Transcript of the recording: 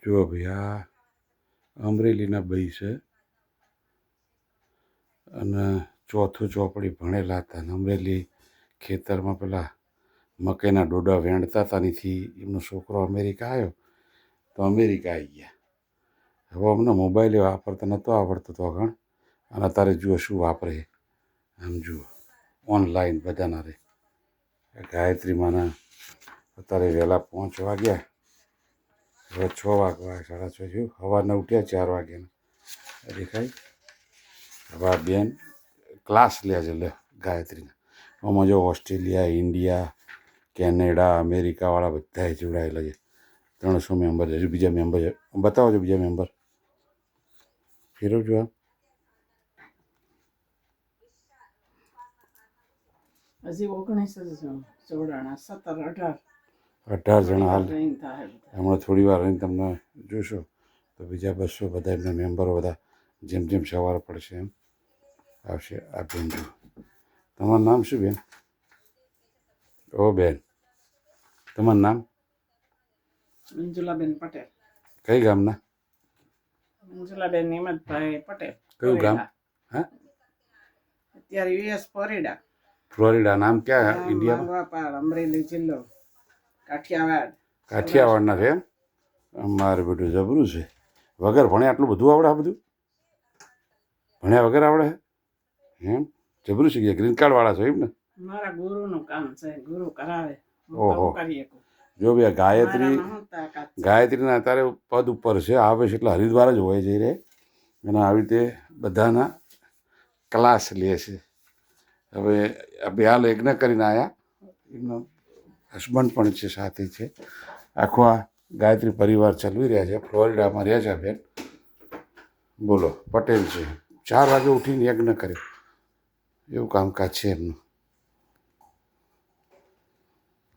જુઓ ભાઈ, આ અમરેલીના ભાઈ છે અને ચોથું ચોપડી ભણેલા હતા અને અમરેલી ખેતરમાં પેલા મકાઈના ડોડા વેણતા હતા. નીથી એમનો છોકરો અમેરિકા આવ્યો તો અમેરિકા આવી ગયા. હવે અમને મોબાઈલ વાપરતા નહોતો આવડતો તો આગળ, અને અત્યારે જુઓ શું વાપરે. આમ જુઓ ઓનલાઈન બધાના રે. ગાયત્રી માના અત્યારે વહેલા 5 વાગ્યા, હવે 6 વાગવા 6:30 થયું. સવારના ઉઠ્યા 4 વાગ્યાના દેખાય. હવે આ બેન ક્લાસ લે છે લે ગાયત્રીના. આમાં જો ઓસ્ટ્રેલિયા, ઇન્ડિયા, કેનેડા, અમેરિકાવાળા બધા જોડાયેલા છે. 300 મેમ્બર છે. હજુ બીજા મેમ્બર છે. બતાવો છો બીજા મેમ્બર, ફેરવજો. હજી 19 જોડાણા, 17, 18 જણા હાલ. હમણાં થોડી વાર રહીને તમને જોશો તો બીજા 200 બધા એમના મેમ્બરો બધા જેમ જેમ સવાર પડશે એમ આવશે. આ બેન જુઓ. તમારું નામ શું બેન? ઓ બેન, તમારું નામ? મંજુલાબેન પટેલ. કઈ ગામના? મંજુલાબેન હિંમતભાઈ પટેલ. કયું ગામ? હા, અત્યારે યુએસ ફ્લોરિડા. ફ્લોરિડા. નામ ક્યાં ઇન્ડિયામાં? માંગવાપાડ, અમરેલી જિલ્લો, કાઠિયાવાડ. કાઠિયાવાડના છે એમ? મારે બેટું જબરું છે. વગર ભણે આટલું બધું આવડે? આ બધું ભણ્યા વગર આવડે એમ? જબરું છે. કે ગ્રીન કાર્ડવાળા છો એમ ને? મારા ગુરુનું કામ છે, ગુરુ કરાવે. ઓહો. જો ભાઈ ગાયત્રીના અત્યારે પદ ઉપર છે, આવે છે એટલે હરિદ્વાર જ હોય જઈ રહે અને આવી રીતે બધાના ક્લાસ લે છે. હવે બે હાલ યજ્ઞ કરીને આવ્યા. એમનો હસબન્ડ પણ છે, સાથે છે. આખો આ ગાયત્રી પરિવાર ચલાવી રહ્યા છે. ફ્લોરિડામાં રહ્યા છે બેન. બોલો, પટેલ છે. 4 વાગે ઉઠીને યજ્ઞ કર્યો એવું કામકાજ છે એમનું.